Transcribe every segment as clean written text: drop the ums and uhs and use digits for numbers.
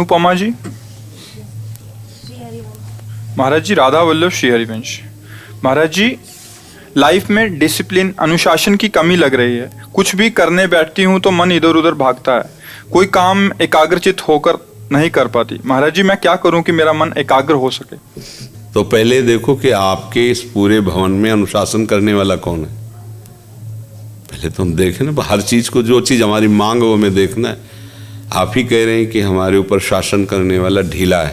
अनुपमा जी, महाराज जी राधा वल्लभ श्री हरिवंश। महाराज जी, life में discipline अनुशासन की कमी लग रही है। कुछ भी करने बैठती हूँ तो मन इधर उधर भागता है, कोई काम एकाग्रचित होकर नहीं कर पाती। महाराज जी, मैं क्या करूँ कि मेरा मन एकाग्र हो सके? तो पहले देखो कि आपके इस पूरे भवन में अनुशासन करने वाला कौन है। पहले तो हम देखें ना, हर चीज को, जो चीज हमारी मांग वो हमें देखना है। आप ही कह रहे हैं कि हमारे ऊपर शासन करने वाला ढीला है,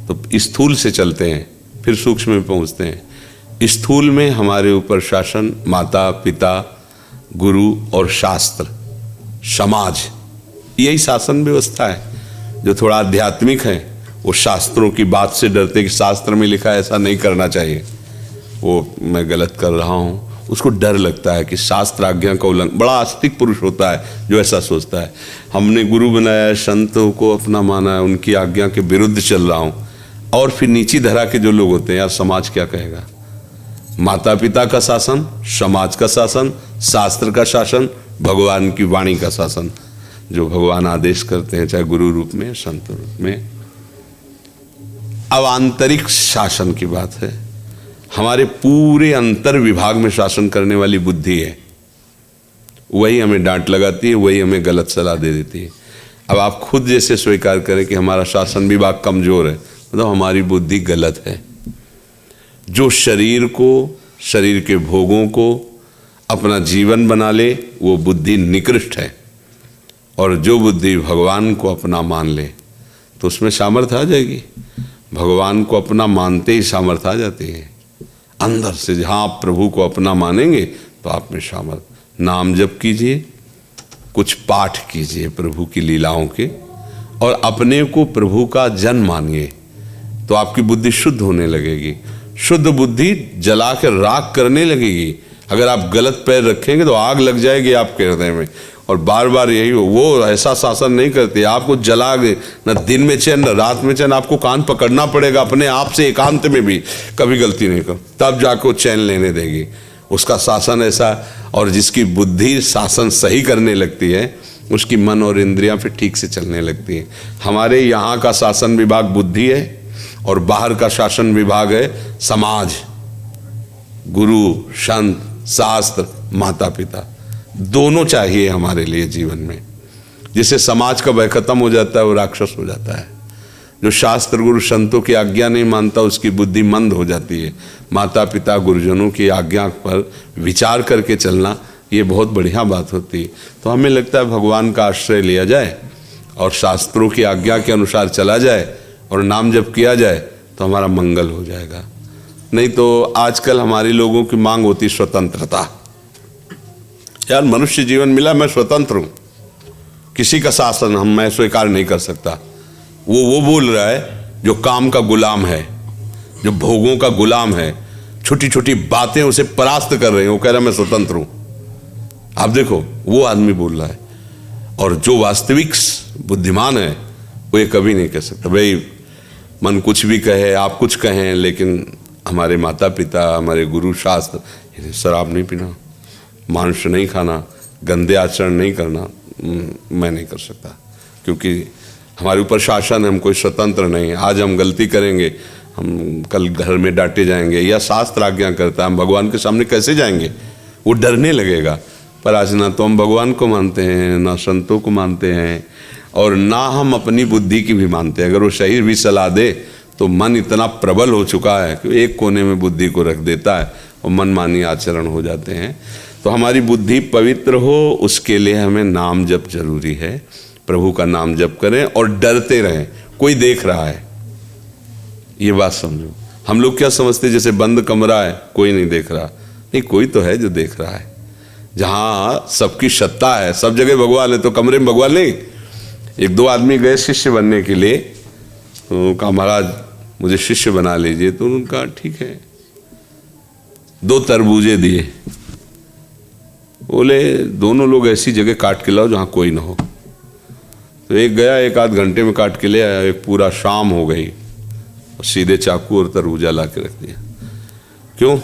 तो स्थूल से चलते हैं फिर सूक्ष्म में पहुंचते हैं। स्थूल में हमारे ऊपर शासन माता पिता, गुरु और शास्त्र, समाज, यही शासन व्यवस्था है। जो थोड़ा आध्यात्मिक है वो शास्त्रों की बात से डरते कि शास्त्र में लिखा है ऐसा नहीं करना चाहिए, वो मैं गलत कर रहा हूँ, उसको डर लगता है कि शास्त्र आज्ञा का उल्लंघन। बड़ा आस्तिक पुरुष होता है जो ऐसा सोचता है। हमने गुरु बनाया, संतों को अपना माना है, उनकी आज्ञा के विरुद्ध चल रहा हूँ। और फिर नीची धरा के जो लोग होते हैं, यार समाज क्या कहेगा। माता पिता का शासन, समाज का शासन, शास्त्र का शासन, भगवान की वाणी का शासन, जो भगवान आदेश करते हैं, चाहे गुरु रूप में संत रूप में। अब आंतरिक शासन की बात है। हमारे पूरे अंतर विभाग में शासन करने वाली बुद्धि है, वही हमें डांट लगाती है, वही हमें गलत सलाह दे देती है। अब आप खुद जैसे स्वीकार करें कि हमारा शासन विभाग कमजोर है, मतलब हमारी बुद्धि गलत है। जो शरीर को, शरीर के भोगों को अपना जीवन बना ले, वो बुद्धि निकृष्ट है। और जो बुद्धि भगवान को अपना मान ले तो उसमें सामर्थ्य आ जाएगी। भगवान को अपना मानते ही सामर्थ्य आ जाती है अंदर से। जहाँ आप प्रभु को अपना मानेंगे तो आप में सामर्थ्य। नाम जप कीजिए, कुछ पाठ कीजिए प्रभु की लीलाओं के, और अपने को प्रभु का जन मानिए, तो आपकी बुद्धि शुद्ध होने लगेगी। शुद्ध बुद्धि जला के राख करने लगेगी। अगर आप गलत पैर रखेंगे तो आग लग जाएगी आपके हृदय में। और बार बार यही हो, वो ऐसा शासन नहीं करती, आपको जला के, न दिन में चैन न रात में चैन। आपको कान पकड़ना पड़ेगा अपने आप से, एकांत में भी कभी गलती नहीं कर, तब जाके वो चैन लेने देगी। उसका शासन ऐसा। और जिसकी बुद्धि शासन सही करने लगती है, उसकी मन और इंद्रियां फिर ठीक से चलने लगती हैं। हमारे यहाँ का शासन विभाग बुद्धि है और बाहर का शासन विभाग है समाज, गुरु, संत, शास्त्र, माता पिता। दोनों चाहिए हमारे लिए जीवन में। जिससे समाज का भय खत्म हो जाता है, वो राक्षस हो जाता है। जो शास्त्र गुरु संतों की आज्ञा नहीं मानता, उसकी बुद्धि मंद हो जाती है। माता पिता गुरुजनों की आज्ञा पर विचार करके चलना, ये बहुत बढ़िया बात होती है। तो हमें लगता है भगवान का आश्रय लिया जाए और शास्त्रों की आज्ञा के अनुसार चला जाए और नाम जप किया जाए तो हमारा मंगल हो जाएगा। नहीं तो आजकल हमारी लोगों की मांग होती स्वतंत्रता। यार मनुष्य जीवन मिला, मैं स्वतंत्र हूं, किसी का शासन मैं स्वीकार नहीं कर सकता। वो बोल रहा है जो काम का गुलाम है, जो भोगों का गुलाम है, छोटी छोटी बातें उसे परास्त कर रहे हैं, वो कह रहा है मैं स्वतंत्र हूं। आप देखो, वो आदमी बोल रहा है। और जो वास्तविक बुद्धिमान है वो ये कभी नहीं कह सकता। भाई मन कुछ भी कहे, आप कुछ कहें, लेकिन हमारे माता पिता, हमारे गुरु, शास्त्र, शराब नहीं पीना, मांस नहीं खाना, गंदे आचरण नहीं करना, मैं नहीं कर सकता, क्योंकि हमारे ऊपर शासन है, हम कोई स्वतंत्र नहीं है। आज हम गलती करेंगे, हम कल घर में डांटे जाएंगे, या शास्त्र आज्ञा करता है, हम भगवान के सामने कैसे जाएंगे, वो डरने लगेगा। पर आज ना तो हम भगवान को मानते हैं, ना संतों को मानते हैं, और ना हम अपनी बुद्धि की भी मानते हैं। अगर वो शरीर भी सलाह दे तो मन इतना प्रबल हो चुका है कि एक कोने में बुद्धि को रख देता है और मनमानी आचरण हो जाते हैं। तो हमारी बुद्धि पवित्र हो, उसके लिए हमें नाम जप जरूरी है। प्रभु का नाम जप करें और डरते रहें। कोई देख रहा है, ये बात समझो। हम लोग क्या समझते, जैसे बंद कमरा है, कोई नहीं देख रहा। नहीं, कोई तो है जो देख रहा है। जहाँ सबकी सत्ता है, सब जगह भगवान है, तो कमरे में भगवान नहीं। एक दो आदमी गए शिष्य बनने के लिए, तो कहा महाराज मुझे शिष्य बना लीजिए। तो उनका ठीक है, 2 तरबूजे दिए, बोले दोनों लोग ऐसी जगह काट के लाओ जहाँ कोई ना हो। तो एक गया, 1 आध घंटे में काट के ले आया। एक पूरा शाम हो गई और सीधे चाकू और तरबूजा ला के रख दिया। क्यों?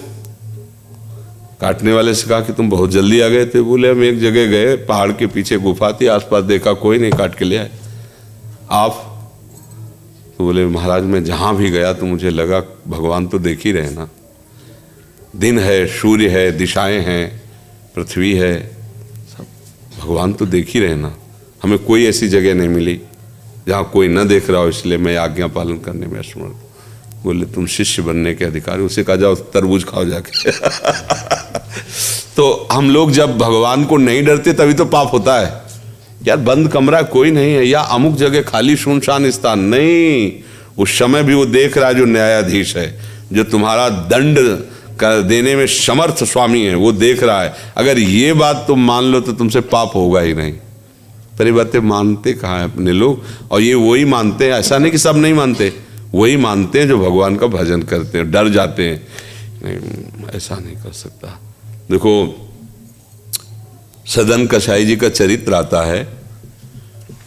काटने वाले से कहा कि तुम बहुत जल्दी आ गए थे। बोले हम एक जगह गए, पहाड़ के पीछे गुफा थी, आसपास देखा कोई नहीं, काट के ले आए। आप तो बोले महाराज मैं जहाँ भी गया तो मुझे लगा भगवान तो देख ही रहे ना, दिन है, सूर्य है, दिशाएं हैं, पृथ्वी है, सब भगवान तो देख ही रहे ना। हमें कोई ऐसी जगह नहीं मिली जहाँ कोई न देख रहा हो, इसलिए मैं आज्ञा पालन करने में असमर्थ। बोले तुम शिष्य बनने के अधिकारी। उसे कहा जाओ तरबूज खाओ जाके। तो हम लोग जब भगवान को नहीं डरते तभी तो पाप होता है। यार बंद कमरा कोई नहीं है, या अमुक जगह खाली सुनसान स्थान नहीं, उस समय भी वो देख रहा है जो न्यायाधीश है, जो तुम्हारा दंड देने में समर्थ स्वामी है, वो देख रहा है। अगर ये बात तुम मान लो तो तुमसे पाप होगा ही नहीं। पर ये बातें मानते कहाँ हैं अपने लोग, और ये वही मानते हैं, ऐसा नहीं कि सब नहीं मानते, वही मानते हैं जो भगवान का भजन करते हैं, डर जाते हैं। नहीं, ऐसा नहीं कर सकता। देखो सदन कसाई जी का चरित्र आता है।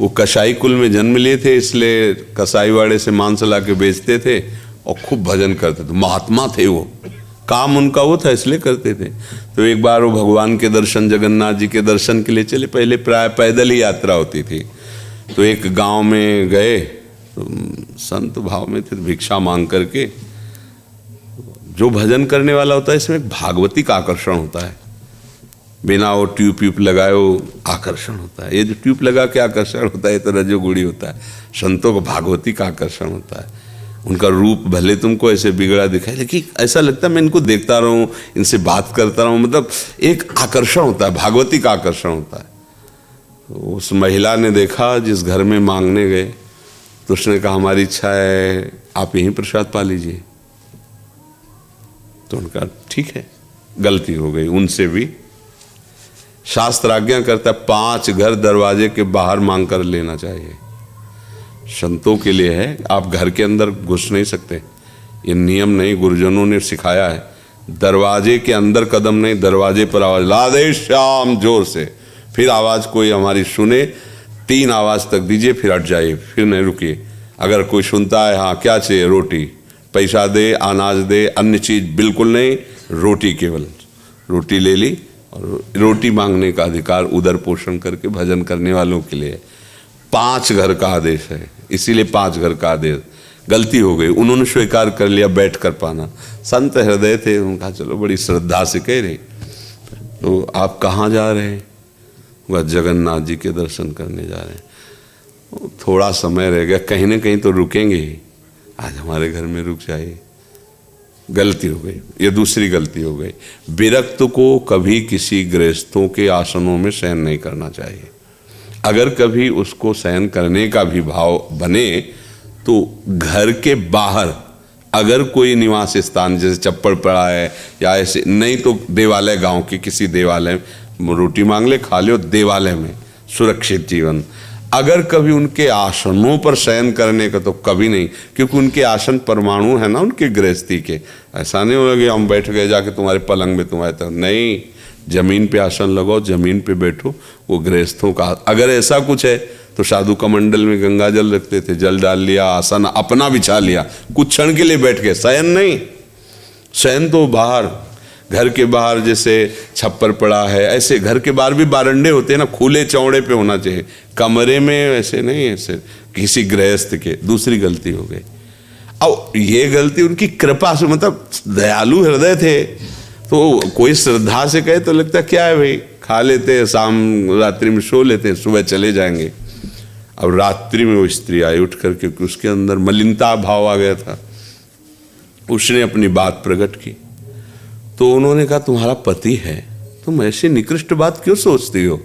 वो कसाई कुल में जन्म लिए थे, इसलिए कसाई वाड़े से मांस ला के बेचते थे और खूब भजन करते थे। महात्मा थे वो, काम उनका वो था इसलिए करते थे। तो एक बार वो भगवान के दर्शन, जगन्नाथ जी के दर्शन के लिए चले। पहले प्राय पैदल ही यात्रा होती थी। तो एक गांव में गए, तो संत भाव में थे, भिक्षा मांग करके। जो भजन करने वाला होता है इसमें एक भागवती का आकर्षण होता है, बिना वो ट्यूब लगाए वो आकर्षण होता है। ये जो ट्यूब लगा के आकर्षण होता है ये तो रजोगुणी होता है। संतों को भागवती का आकर्षण होता है। उनका रूप भले तुमको ऐसे बिगड़ा दिखाए, लेकिन ऐसा लगता है मैं इनको देखता रहूं, इनसे बात करता रहूं, मतलब एक आकर्षण होता है, भागवती का आकर्षण होता है। उस महिला ने देखा जिस घर में मांगने गए, तो उसने कहा हमारी इच्छा है आप यहीं प्रसाद पा लीजिए। तो उनका ठीक है, गलती हो गई उनसे भी। शास्त्र आज्ञा करता है 5 घर दरवाजे के बाहर मांग कर लेना चाहिए। संतों के लिए है, आप घर के अंदर घुस नहीं सकते, ये नियम नहीं, गुरुजनों ने सिखाया है। दरवाजे के अंदर कदम नहीं, दरवाजे पर आवाज, राधे श्याम, जोर से। फिर आवाज कोई हमारी सुने, 3 आवाज तक दीजिए, फिर हट जाइए, फिर नहीं रुकिए। अगर कोई सुनता है, हाँ क्या चाहिए, रोटी, पैसा दे, अनाज दे, अन्य चीज बिल्कुल नहीं, रोटी केवल। रोटी ले ली, और रोटी मांगने का अधिकार उदर पोषण करके भजन करने वालों के लिए 5 घर का आदेश है, इसीलिए 5 घर का आदेश। गलती हो गई, उन्होंने स्वीकार कर लिया बैठ कर पाना। संत हृदय थे, उनका चलो बड़ी श्रद्धा से कह रहे, तो आप कहाँ जा रहे हैं? वह जगन्नाथ जी के दर्शन करने जा रहे हैं। थोड़ा समय रह गया, कहीं ना कहीं तो रुकेंगे ही, आज हमारे घर में रुक जाइए। गलती हो गई, ये दूसरी गलती हो गई। विरक्त को कभी किसी गृहस्थों के आसनों में शयन नहीं करना चाहिए। अगर कभी उसको शयन करने का भी भाव बने तो घर के बाहर, अगर कोई निवास स्थान जैसे चप्पड़ पड़ा है या ऐसे, नहीं तो देवालय, गांव के किसी देवालय, रोटी मांग ले, खा लो देवालय में, सुरक्षित जीवन। अगर कभी उनके आसनों पर शयन करने का तो कभी नहीं, क्योंकि उनके आसन परमाणु है ना उनके गृहस्थी के। ऐसा नहीं हो गया हम बैठ गए जाके तुम्हारे पलंग में, तुम्हारे तो नहीं, जमीन पे आसन लगाओ, जमीन पे बैठो, वो गृहस्थों का। अगर ऐसा कुछ है तो साधु कमंडल में गंगा जल रखते थे, जल डाल लिया, आसन अपना बिछा लिया, कुछ क्षण के लिए बैठ गए, शयन नहीं। शयन तो बाहर, घर के बाहर जैसे छप्पर पड़ा है, ऐसे घर के बाहर भी बारंडे होते हैं ना, खुले चौड़े पे होना चाहिए, कमरे में ऐसे नहीं, ऐसे किसी गृहस्थ के। दूसरी गलती हो गई। अब ये गलती उनकी कृपा से, मतलब दयालु हृदय थे, तो कोई श्रद्धा से कहे तो लगता क्या है भाई, खा लेते हैं, शाम रात्रि में सो लेते हैं, सुबह चले जाएंगे। अब रात्रि में वो स्त्री आई उठ कर, क्योंकि उसके अंदर मलिनता भाव आ गया था। उसने अपनी बात प्रकट की, तो उन्होंने कहा तुम्हारा पति है, तुम ऐसी निकृष्ट बात क्यों सोचती हो?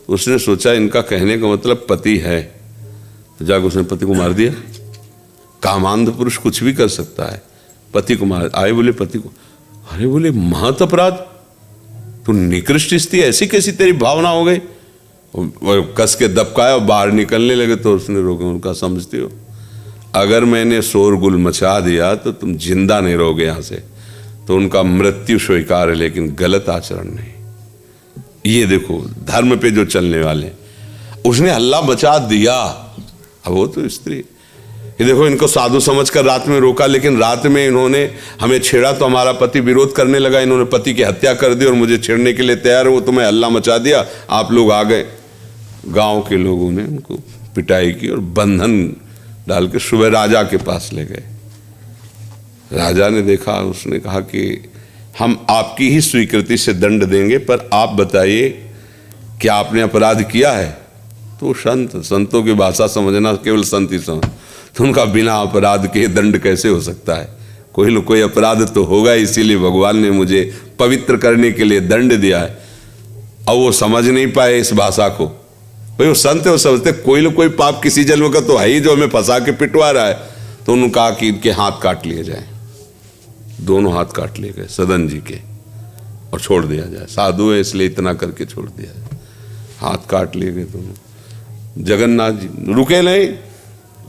उसने सोचा इनका कहने का मतलब पति है, जाकर उसने पति को मार दिया। कामांध पुरुष कुछ भी कर सकता है, पति को मार। आए बोले पति को, अरे बोले महत अपराध, तू निकृष्ट स्त्री, ऐसी कैसी तेरी भावना हो गई? कस के दबकाया और बाहर निकलने लगे। तो उसने रोका, उनका समझते हो, अगर मैंने शोरगुल मचा दिया तो तुम जिंदा नहीं रहोगे यहाँ से। तो उनका मृत्यु स्वीकार है, लेकिन गलत आचरण नहीं। ये देखो धर्म पे जो चलने वाले, उसने हल्ला मचा दिया। अब वो तो स्त्री, ये देखो इनको साधु समझकर रात में रोका, लेकिन रात में इन्होंने हमें छेड़ा तो हमारा पति विरोध करने लगा, इन्होंने पति की हत्या कर दी और मुझे छेड़ने के लिए तैयार है। वो तुम्हें हल्ला मचा दिया, आप लोग आ गए। गांव के लोगों ने उनको पिटाई की और बंधन डाल के सुबह राजा के पास ले गए। राजा ने देखा, उसने कहा कि हम आपकी ही स्वीकृति से दंड देंगे, पर आप बताइए क्या आपने अपराध किया है? तो संतों की भाषा समझना केवल संत ही समझ। तो उनका बिना अपराध के दंड कैसे हो सकता है? कोई न कोई अपराध तो होगा, इसीलिए भगवान ने मुझे पवित्र करने के लिए दंड दिया है। अब वो समझ नहीं पाए इस भाषा को। भाई वो संत है, वो समझते कोई न कोई पाप किसी जन्म का तो है ही जो हमें फंसा के पिटवा रहा है। तो उन्होंने कहा कि इनके हाथ काट लिए जाए। दोनों हाथ काट लिए गए सदन जी के और छोड़ दिया जाए। साधु है इसलिए इतना करके छोड़ दिया जाए। हाथ काट लिए गए दोनों। जगन्नाथ जी रुके नहीं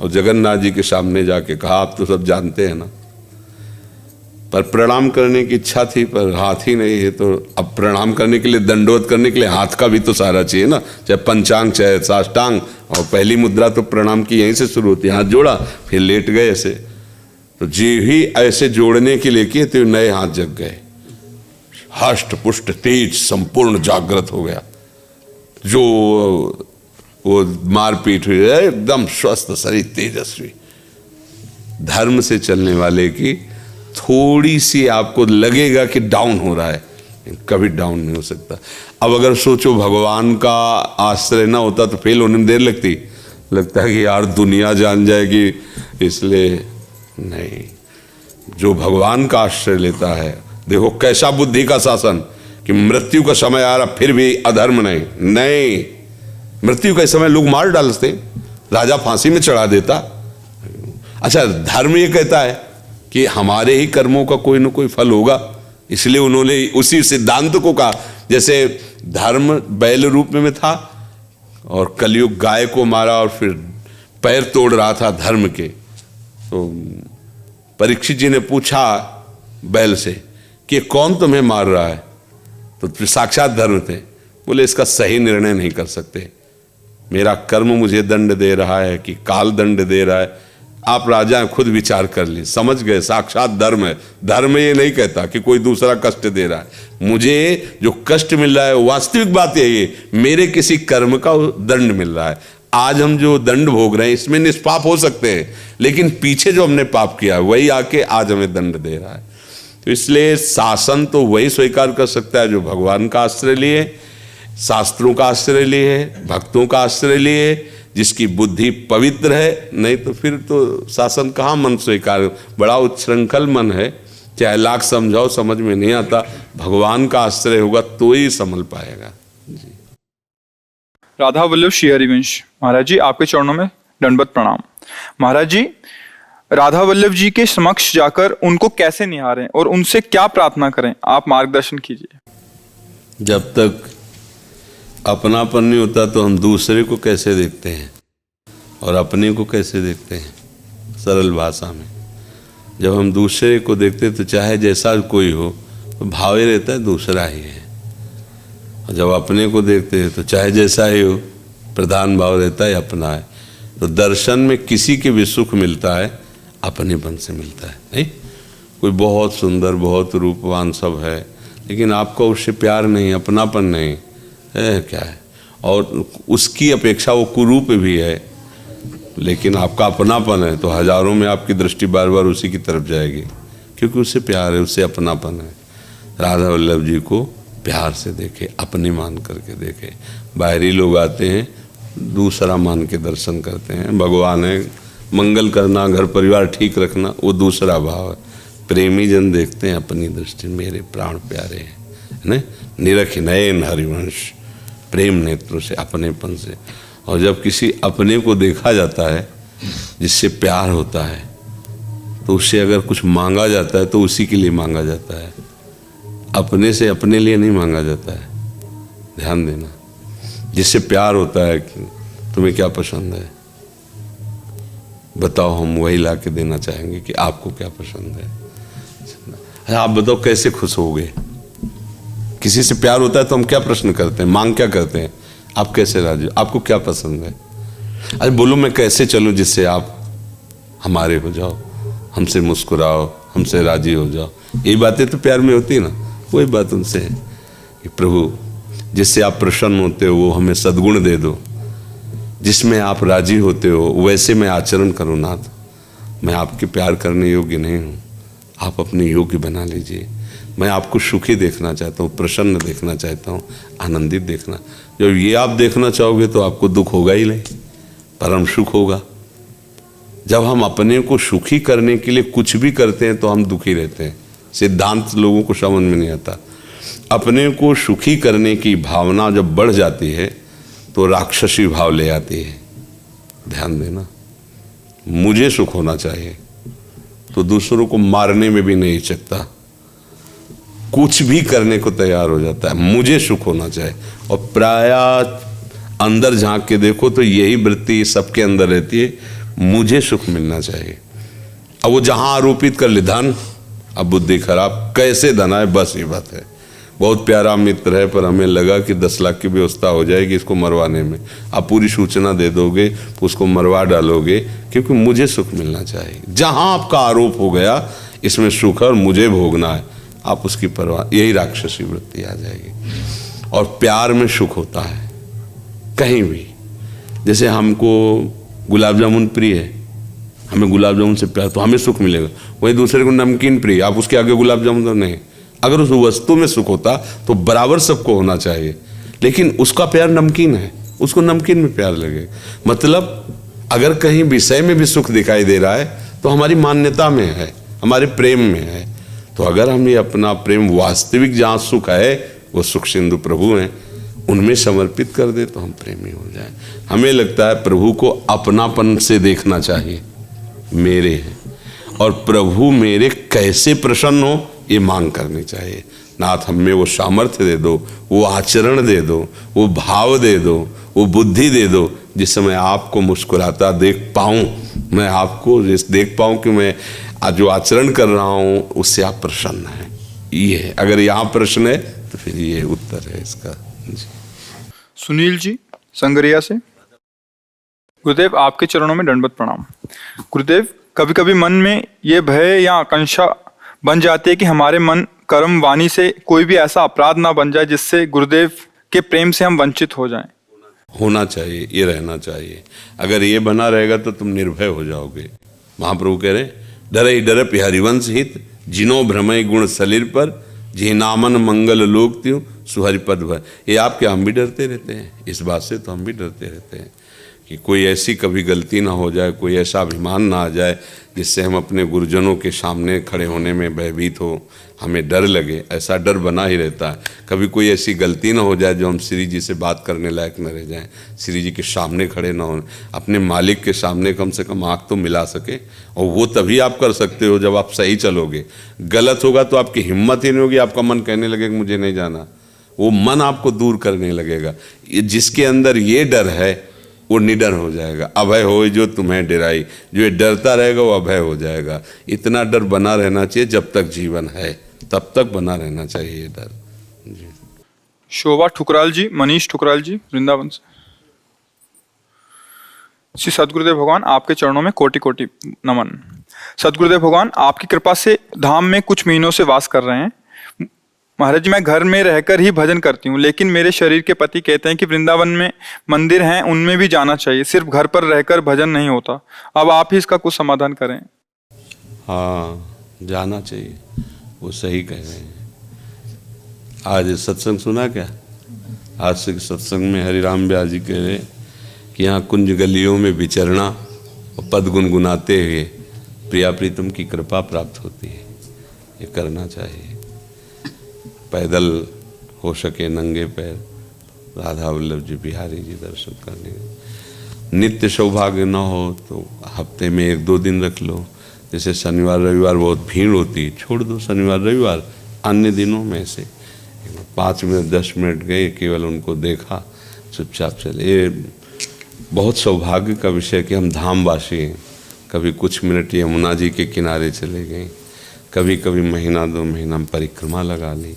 और जगन्नाथ जी के सामने जाके कहा, आप तो सब जानते हैं ना, पर प्रणाम करने की इच्छा थी पर हाथ ही नहीं है। तो अब प्रणाम करने के लिए, दंडवत करने के लिए हाथ का भी तो सहारा चाहिए ना, चाहे पंचांग चाहे साष्टांग। और पहली मुद्रा तो प्रणाम की यहीं से शुरू होती है। हाथ जोड़ा, फिर लेट गए ऐसे। तो जी ही ऐसे जोड़ने के लिए किए तो नए हाथ जग गए। हष्ट पुष्ट तेज संपूर्ण जागृत हो गया। जो वो मारपीट हुई है एकदम स्वस्थ शरीर तेजस्वी। धर्म से चलने वाले की थोड़ी सी आपको लगेगा कि डाउन हो रहा है, कभी डाउन नहीं हो सकता। अब अगर सोचो भगवान का आश्रय ना होता तो फेल होने में देर लगता है कि यार दुनिया जान जाएगी, इसलिए नहीं। जो भगवान का आश्रय लेता है, देखो कैसा बुद्धि का शासन कि मृत्यु का समय आ रहा फिर भी अधर्म नहीं। मृत्यु के समय लोग मार डालते, राजा फांसी में चढ़ा देता। अच्छा, धर्म ये कहता है कि हमारे ही कर्मों का कोई ना कोई फल होगा, इसलिए उन्होंने उसी सिद्धांत को कहा। जैसे धर्म बैल रूप में था और कलयुग गाय को मारा और फिर पैर तोड़ रहा था धर्म के। तो परीक्षित जी ने पूछा बैल से कि कौन तुम्हें मार रहा है? तो साक्षात धर्म थे। बोले इसका सही निर्णय नहीं कर सकते, मेरा कर्म मुझे दंड दे रहा है कि काल दंड दे रहा है। आप राजा खुद विचार कर ली, समझ गए साक्षात धर्म है। धर्म ये नहीं कहता कि कोई दूसरा कष्ट दे रहा है, मुझे जो कष्ट मिल रहा है वास्तविक बात यही है, मेरे किसी कर्म का दंड मिल रहा है। आज हम जो दंड भोग रहे हैं इसमें निष्पाप हो सकते हैं, लेकिन पीछे जो हमने पाप किया वही आके आज हमें दंड दे रहा है। तो इसलिए शासन तो वही स्वीकार कर सकता है जो भगवान का आश्रय लिए, शास्त्रों का आश्रय लिए, भक्तों का आश्रय लिए, जिसकी बुद्धि पवित्र है। नहीं तो फिर तो शासन कहाँ मन स्वीकार। बड़ा उच्छृंखल मन है, चाहे लाख समझाओ समझ में नहीं आता। भगवान का आश्रय होगा तो ही संभल पाएगा। जी। राधा वल्लभ श्री हरिवंश महाराज जी, आपके चरणों में दंडवत प्रणाम। महाराज जी, राधा वल्लभ जी के समक्ष जाकर उनको कैसे निहारें और उनसे क्या प्रार्थना करें, आप मार्गदर्शन कीजिए। जब तक अपनापन नहीं होता तो हम दूसरे को कैसे देखते हैं और अपने को कैसे देखते हैं? सरल भाषा में, जब हम दूसरे को देखते तो चाहे जैसा कोई हो तो भाव ही रहता है दूसरा ही है। और जब अपने को देखते हैं तो चाहे जैसा ही हो प्रधान भाव रहता है अपना है। तो दर्शन में किसी के भी सुख मिलता है अपनेपन से मिलता है। नहीं, कोई बहुत सुंदर बहुत रूपवान सब है, लेकिन आपको उससे प्यार नहीं, अपनापन नहीं है, क्या है? और उसकी अपेक्षा वो कुरूप भी है, लेकिन आपका अपनापन है, तो हजारों में आपकी दृष्टि बार बार उसी की तरफ जाएगी, क्योंकि उससे प्यार है, उससे अपनापन है। राधा वल्लभ जी को प्यार से देखे, अपने मान करके देखे। बाहरी लोग आते हैं दूसरा मान के दर्शन करते हैं। भगवान है मंगल करना, घर परिवार ठीक रखना, वो दूसरा भाव है। प्रेमी जन देखते हैं अपनी दृष्टि, मेरे प्राण प्यारे हैं, निरख नयन हरिवंश, प्रेम नेत्रों से, अपनेपन से। और जब किसी अपने को देखा जाता है जिससे प्यार होता है, तो उससे अगर कुछ मांगा जाता है तो उसी के लिए मांगा जाता है, अपने से अपने लिए नहीं मांगा जाता है। ध्यान देना, जिससे प्यार होता है कि तुम्हें क्या पसंद है बताओ, हम वही ला के देना चाहेंगे कि आपको क्या पसंद है। आप बताओ कैसे खुश होगे? किसी से प्यार होता है तो हम क्या प्रश्न करते हैं, मांग क्या करते हैं? आप कैसे राजी, आपको क्या पसंद है? अरे बोलो मैं कैसे चलूं जिससे आप हमारे हो जाओ, हमसे मुस्कुराओ, हमसे राजी हो जाओ। ये बातें तो प्यार में होती है ना। वही बात उनसे है कि प्रभु जिससे आप प्रसन्न होते हो वो हमें सद्गुण दे दो, जिसमें आप राजी होते हो वैसे मैं आचरण करूँ नाथ। मैं आपके प्यार करने योग्य नहीं हूँ, आप अपने योग्य बना लीजिए। मैं आपको सुखी देखना चाहता हूँ, प्रसन्न देखना चाहता हूँ, आनंदित देखना। जब ये आप देखना चाहोगे तो आपको दुख होगा ही नहीं, परम सुख होगा। जब हम अपने को सुखी करने के लिए कुछ भी करते हैं तो हम दुखी रहते हैं। सिद्धांत लोगों को समझ में नहीं आता। अपने को सुखी करने की भावना जब बढ़ जाती है तो राक्षसी भाव ले आती है। ध्यान देना, मुझे सुख होना चाहिए तो दूसरों को मारने में भी नहीं हिचकता, कुछ भी करने को तैयार हो जाता है। मुझे सुख होना चाहिए। और प्रायः अंदर झांक के देखो तो यही वृत्ति सबके अंदर रहती है, मुझे सुख मिलना चाहिए। अब वो जहां आरोपित कर ले धन, अब बुद्धि खराब, कैसे धन आए, बस ये बात है। बहुत प्यारा मित्र है पर हमें लगा कि 10 लाख की व्यवस्था हो जाएगी इसको मरवाने में। आप पूरी सूचना दे दोगे, उसको मरवा डालोगे, क्योंकि मुझे सुख मिलना चाहिए। जहां आपका आरोप हो गया इसमें सुख है और मुझे भोगना है, आप उसकी परवाह, यही राक्षसी वृत्ति आ जाएगी। और प्यार में सुख होता है कहीं भी। जैसे हमको गुलाब जामुन प्रिय है, हमें गुलाब जामुन से प्यार, तो हमें सुख मिलेगा। वहीं दूसरे को नमकीन प्रिय, आप उसके आगे गुलाब जामुन तो नहीं। अगर उस वस्तु में सुख होता तो बराबर सबको होना चाहिए, लेकिन उसका प्यार नमकीन है, उसको नमकीन में प्यार लगे। मतलब अगर कहीं विषय में भी सुख दिखाई दे रहा है तो हमारी मान्यता में है, हमारे प्रेम में है। तो अगर हम ये अपना प्रेम वास्तविक जहाँ सुख है, वो सुख सिंधु प्रभु हैं, उनमें समर्पित कर दे तो हम प्रेमी हो जाए। हमें लगता है प्रभु को अपनापन से देखना चाहिए, मेरे हैं, और प्रभु मेरे कैसे प्रसन्न हो ये मांग करनी चाहिए। नाथ हमें वो सामर्थ्य दे दो, वो आचरण दे दो, वो भाव दे दो, वो बुद्धि दे दो, जिस समय आपको मुस्कुराता देख पाऊं, मैं आपको देख पाऊं कि मैं आज जो आचरण कर रहा हूं उससे आप प्रसन्न हैं। ये है, अगर यहाँ प्रश्न है तो फिर ये उत्तर है इसका। जी। सुनील जी संगरिया से। गुरुदेव आपके चरणों में दंडवत प्रणाम। गुरुदेव, कभी कभी मन में ये भय या आकांक्षा बन जाती है कि हमारे मन कर्म वाणी से कोई भी ऐसा अपराध ना बन जाए जिससे गुरुदेव के प्रेम से हम वंचित हो जाएं। होना चाहिए, ये रहना चाहिए। अगर ये बना रहेगा तो तुम निर्भय हो जाओगे। महाप्रभु कह रहे डरे डरप हरिवंश हित, जिनो भ्रमय गुण सलिर पर, जिनामन मंगल लोक त्यों सुहरिपद भर। ये आपके हम भी डरते रहते हैं, इस बात से तो हम भी डरते रहते हैं कि कोई ऐसी कभी गलती ना हो जाए, कोई ऐसा अभिमान ना आ जाए जिससे हम अपने गुरुजनों के सामने खड़े होने में भयभीत हो, हमें डर लगे। ऐसा डर बना ही रहता है। कभी कोई ऐसी गलती ना हो जाए जो हम श्री जी से बात करने लायक न रह जाएं, श्री जी के सामने खड़े ना हो, अपने मालिक के सामने कम से कम आँख तो मिला सके। और वो तभी आप कर सकते हो जब आप सही चलोगे। गलत होगा तो आपकी हिम्मत ही नहीं होगी, आपका मन कहने लगेगा मुझे नहीं जाना, वो मन आपको दूर करने लगेगा। जिसके अंदर ये डर है वो निडर हो जाएगा। अभय हो जो तुम्हें डराई, जो ये डरता रहेगा वो अभय हो जाएगा। इतना डर बना रहना चाहिए, जब तक जीवन है तब तक बना रहना चाहिए ये डर। जी। शोभा ठुकराल जी, मनीष ठुकराल जी वृंदावन से। श्री सदगुरुदेव भगवान आपके चरणों में कोटि कोटि नमन। सदगुरुदेव भगवान आपकी कृपा से धाम में कुछ महीनों से वास कर रहे हैं। महाराज जी, मैं घर में रहकर ही भजन करती हूँ, लेकिन मेरे शरीर के पति कहते हैं कि वृंदावन में मंदिर हैं, उनमें भी जाना चाहिए, सिर्फ घर पर रहकर भजन नहीं होता। अब आप ही इसका कुछ समाधान करें। हाँ, जाना चाहिए, वो सही कह रहे हैं। आज सत्संग सुना क्या? आज से सत्संग में हरिराम व्यास जी कह रहे कि यहाँ कुंज गलियों में विचरना और पद गुनगुनाते हुए प्रिया प्रीतम की कृपा प्राप्त होती है। ये करना चाहिए। पैदल हो सके नंगे पैर राधा वल्लभ जी बिहारी जी दर्शन करने। नित्य सौभाग्य न हो तो हफ्ते में 1-2 दिन रख लो। जैसे शनिवार रविवार बहुत भीड़ होती है, छोड़ दो शनिवार रविवार, अन्य दिनों में से 5 मिनट 10 मिनट गए, केवल उनको देखा, चुपचाप चले। ये बहुत सौभाग्य का विषय कि हम धामवासी हैं। कभी कुछ मिनट यमुना जी के किनारे चले गए, कभी कभी महीना 2 महीना परिक्रमा लगा ली।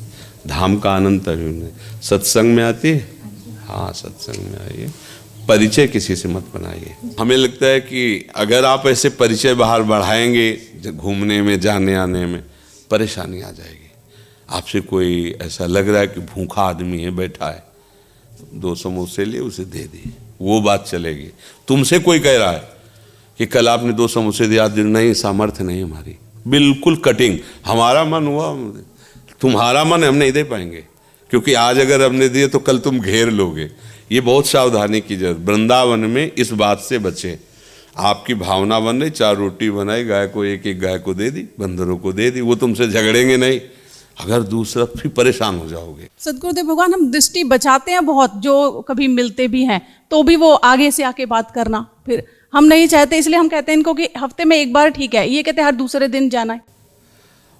धाम का आनंद तभी उन्हें। सत्संग में आती है, हाँ सत्संग में आइए, परिचय किसी से मत बनाइए। हमें लगता है कि अगर आप ऐसे परिचय बाहर बढ़ाएंगे घूमने में जाने आने में, परेशानी आ जाएगी। आपसे कोई ऐसा लग रहा है कि भूखा आदमी है बैठा है, 2 समोसे लिए उसे दे दिए, वो बात चलेगी। तुमसे कोई कह रहा है कि कल आपने 2 समोसे दिया, नहीं सामर्थ्य नहीं हमारी, बिल्कुल कटिंग। हमारा मन हुआ, तुम्हारा मन हम नहीं दे पाएंगे, क्योंकि आज अगर हमने दिए तो कल तुम घेर लोगे। ये बहुत सावधानी की जरूरत। वृंदावन में इस बात से बचे। आपकी भावना बन रही, 4 रोटी बनाई, गाय को एक गाय को दे दी, बंदरों को दे दी, वो तुमसे झगड़ेंगे नहीं। अगर दूसरा फिर परेशान हो जाओगे। सदगुरुदेव भगवान, हम दृष्टि बचाते हैं बहुत, जो कभी मिलते भी हैं तो भी वो आगे से आके बात करना, फिर हम नहीं चाहते, इसलिए हम कहते हैं इनको कि हफ्ते में एक बार ठीक है, ये कहते हैं हर दूसरे दिन जाना है।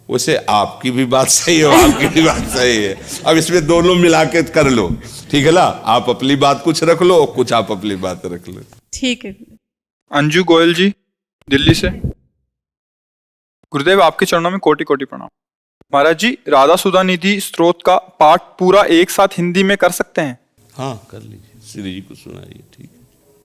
वैसे आपकी भी बात सही है, आपकी भी बात सही है। अब इसमें दोनों मिला के कर लो, ठीक है ना? आप अपनी बात कुछ रख लो, कुछ आप अपनी बात रख लो। ठीक है। अंजू गोयल जी, दिल्ली से। गुरुदेव, आपके चरणों में कोटि कोटि प्रणाम। महाराज जी, राधा सुधा निधि स्तोत्र का पाठ पूरा एक साथ हिंदी में कर सकते हैं? हाँ, कर लीजिए, श्री जी को सुनाइए, ठीक है।